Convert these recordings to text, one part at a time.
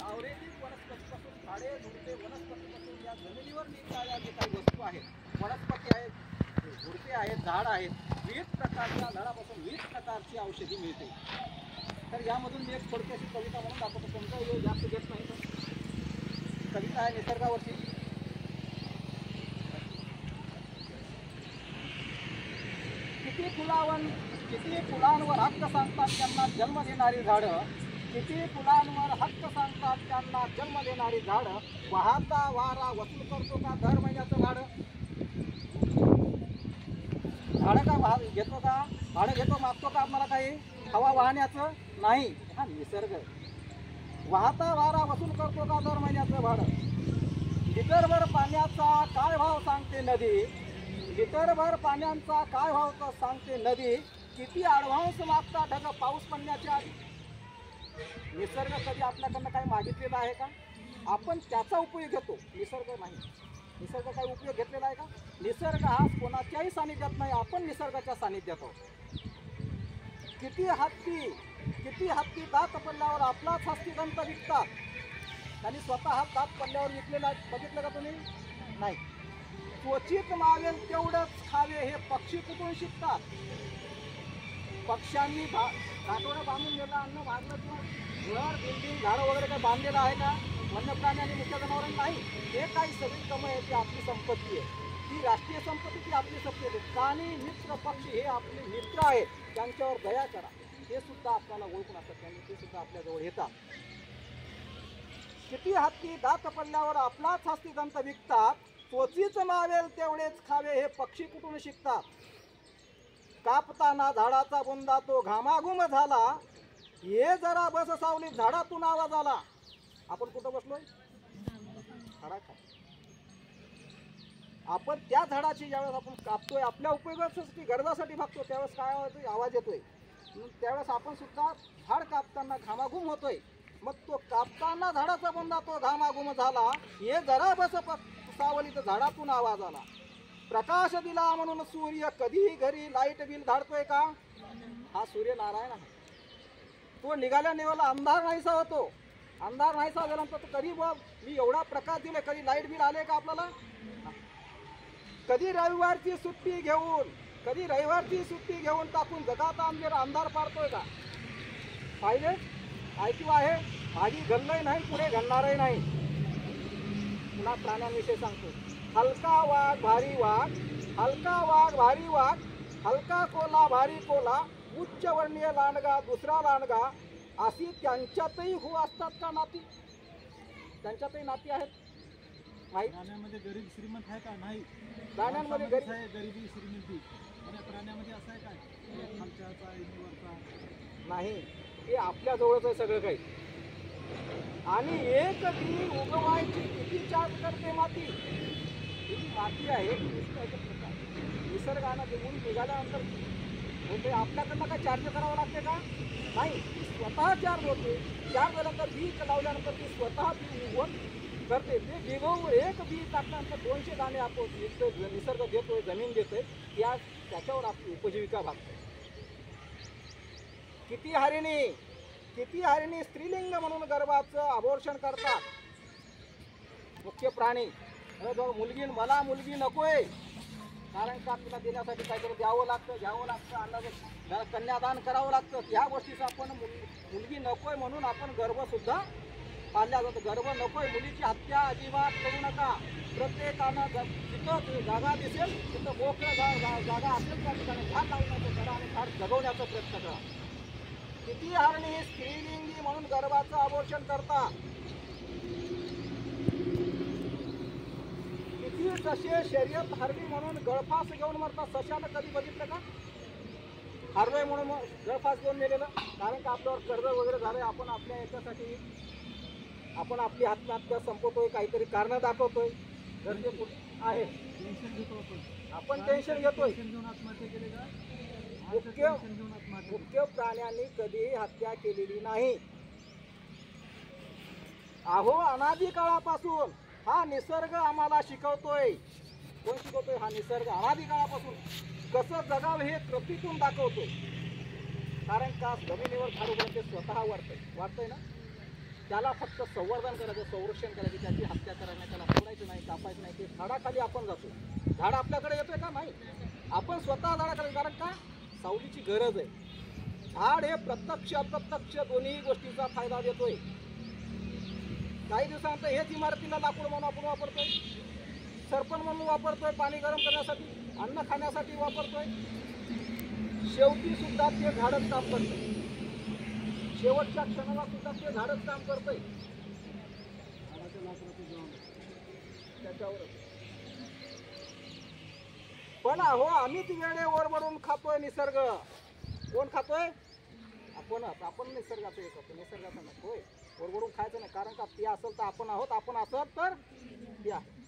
सावरेतील वनस्पतीपासून झाडे झुडपे वनस्पतीपासून या जमिनीवर निघणाऱ्या जे काही वस्तू आहेत, वनस्पती आहेत, झुडपे आहेत, झाड आहेत, विविध प्रकारच्या झाडापासून विविध प्रकारची औषधी मिळते. तर यामधून मी एक थोडक्याची कविता म्हणून दाखवतो. कोणता वेळ जास्त घेत नाही. तर कविता आहे निसर्गावरची. किती फुलांवर हक्क सांगतात त्यांना जन्म देणारी झाडं, किती फुलांवर हक्क सांगतात त्यांना जन्म देणारी झाडं, वाहता वारा वसूल करतो का दर महिन्याचं भाडं? भाडं का घेतो का? भाडं घेतो, मागतो का आपल्याला काही? हवा वाहण्याचं नाही, हा निसर्ग. वाहता वारा वसूल करतो का दर महिन्याचं भाडं? लिटरभर पाण्याचा काय भाव सांगते नदी, लिटरभर पाण्याचा काय भाव सांगते नदी, किती ॲडव्हान्स मागता ढग पाऊस पडण्याच्या आधी. निसर्ग कधी आपल्याकडनं काही मागितलेलं आहे का? आपण त्याचा उपयोग घेतो, निसर्ग नाही. निसर्ग काही उपयोग घेतलेला आहे का? निसर्ग हा कोणाच्याही सानिध्यात नाही, आपण निसर्गाच्या सानिध्यात आहोत. किती हत्ती दात पडल्यावर आपलाच हस्तिदंत विकतात. त्यांनी स्वतः दात पडल्यावर विकलेला बघितलं का तुम्ही? नाही. क्वचित मावेल तेवढंच खावे हे पक्षी कुठून शिकतात? पक्ष्यांनी घाटोडं बांधून गेलं, अन्न भागलं किंवा घर बिल्डिंग झाडं वगैरे काही बांधलेलं आहे का? वन्य प्राणी आणि मुख्य जनावरांनी नाही. हे काही सगळी कमं आहे, ती आपली संपत्ती आहे, ती राष्ट्रीय संपत्ती, ती आपली संपत्ती आहे. प्राणी मित्र पक्षी हे आपले मित्र आहेत, त्यांच्यावर दया करा. ते सुद्धा आपल्याला ओळखून असतात, त्यांनी ते सुद्धा आपल्याजवळ येतात. किती हत्ती दात पडल्यावर आपलाच हस्तिदंत विकतात, क्वचित मावेल तेवढेच खावे हे पक्षी कुठून शिकतात. कापताना झाडाचा बुंदा तो घामाघूम झाला, ये जरा बस सावलीत झाडातून आवाज आला. आपण कुठं बसलोय? झाडाखाली. आपण त्या झाडाची ज्यावेळेस आपण कापतोय, आपल्या उपयोगासाठी गरजासाठी भागतो, त्यावेळेस काय होतोय? आवाज येतोय. त्यावेळेस आपण सुद्धा झाड कापताना घामाघूम होतोय. मग तो कापताना झाडाचा बुंदा तो घामाघूम झाला, ये जरा बस सावलीत झाडातून आवाज आला. प्रकाश दिला म्हणून सूर्य कधीही घरी लाईट बिल धाडतोय का? हा सूर्यनारायण आहे. तो निघाल्या निघाला अंधार नाहीसा होतो. अंधार नाहीसा झाल्यानंतर तो कधी बघ मी एवढा प्रकाश दिले, कधी लाईट बिल आले का आपल्याला? कधी रविवारची सुट्टी घेऊन टाकून जगात अंधार पाडतोय का? पाहिजे ऐकू आहे, आधी घडलंय नाही, पुढे घडणारही नाही. पुन्हा प्राण्यांविषयी सांगतो. हलका वाघ भारी वाघ, हलका वाघ भारी वाघ, हलका कोला भारी कोला, उच्च वर्णीय लांडगा दुसरा लांडगा, अशी त्यांच्यातही असतात का नाती? त्यांच्यातही नाती आहेत. प्राण्यामध्ये गरीब श्रीमंत आहे का? नाही. प्राण्यांमध्ये गरिबी श्रीमंती, प्राण्यामध्ये असं आहे काय? नाही, हे आपल्या जवळच आहे सगळं काही. आणि एक बी उगवायची किती चार्ज करते माती? ही माती आहे, निसर्गानं देऊन निघाल्यानंतर होते. आपल्याकडनं काय चार्ज करावं लागते का? नाही, ती स्वतः चार्ज होते. चार्ज झाल्यानंतर बी लावल्यानंतर ती स्वतः बी उगवून करते. ते बिघवून एक बी टाकल्यानंतर 200 दाणे आपण निसर्ग देतोय, जमीन देतोय, त्याच्यावर आपली उपजीविका भागते. किती हरिणी स्त्रीलिंग म्हणून गर्भाचं अबॉर्शन करतात. मुख्य प्राणी मला मुलगी नकोय, कारण का तिला देण्यासाठी काहीतरी द्यावं लागतं, घ्यावं लागतं, अन्नाचं कन्यादान करावं लागतं. त्या गोष्टीचं आपण मुलगी नकोय म्हणून आपण गर्भ सुद्धा पाळल्या जातो. गर्भ नकोय, मुलीची हत्या अजिबात करू नका. प्रत्येकानं जिथं जागा दिसेल तिथं मोकळं जागा असेल त्या ठिकाणी झाड लावण्याचं करा आणि झाड जगवण्याचा प्रयत्न करा. किती हरणी स्त्रीलिंगी म्हणून गर्भाचं अबॉर्शन करतात. किती ससे शर्यत हरवी म्हणून गळफास घेऊन मरतात. सशानं कधी बघितलं का? हरवे म्हणून गळफास घेऊन मेलेलं. कारण का आपल्यावर कर्ज वगैरे झालंय, आपण आपल्या याच्यासाठी आपण आपली आत्महत्या संपवतोय, काहीतरी कारण दाखवतोय. गरजे कुठे आहे? आपण टेन्शन घेतोय. मुख्य प्राण्यांनी कधीही हत्या केलेली नाही. अहो, अनादी काळापासून हा निसर्ग आम्हाला शिकवतोय. कोण शिकवतोय? हा निसर्ग अनादी काळापासून कसं जगावं हे कृतीतून दाखवतोय. कारण का जमिनीवर झाड उगवून ते स्वतः वाढतंय ना. त्याला फक्त संवर्धन करायचं, संरक्षण करायचं, त्याची हत्या करायला त्याला सोडायचं नाही, कापायचं नाही. ते झाडाखाली आपण जातो, झाड आपल्याकडे येतोय का? नाही. आपण स्वतः झाडाकडे, कारण का सावलीची गरज आहे. झाड हे प्रत्यक्ष अप्रत्यक्ष दोन्ही गोष्टीचा फायदा देतोय. काही दिवसानंतर हेच इमारतीला लाकूड म्हणून आपण वापरतोय, सरपण म्हणून वापरतोय, पाणी गरम करण्यासाठी, अन्न खाण्यासाठी वापरतोय. शेवटी सुद्धा ते झाडच काम करतंय. शेवटच्या क्षणाला सुद्धा ते झाडच काम करतंय. त्याच्यावर पण अहो आम्हीच वेळे ओरबडून खातोय निसर्ग. कोण खातोय? आपणच. आपण निसर्गाचं हे करतो, निसर्गाचं नकोय. ओरबडून खायचं नाही, कारण का ते असेल तर आपण आहोत, आपण असेल तर ते आहे.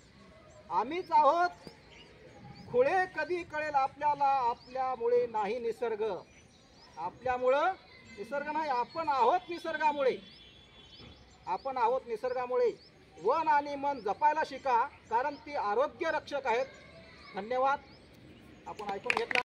आम्हीच आहोत. खुळे कधी कळेल आपल्याला? आपल्यामुळे नाही निसर्ग, आपल्यामुळं निसर्ग नाही. आपण आहोत निसर्गामुळे, आपण आहोत निसर्गामुळे. वन आणि मन जपायला शिका, कारण ती आरोग्य रक्षक आहेत. धन्यवाद. आपण ऐकून घेतला.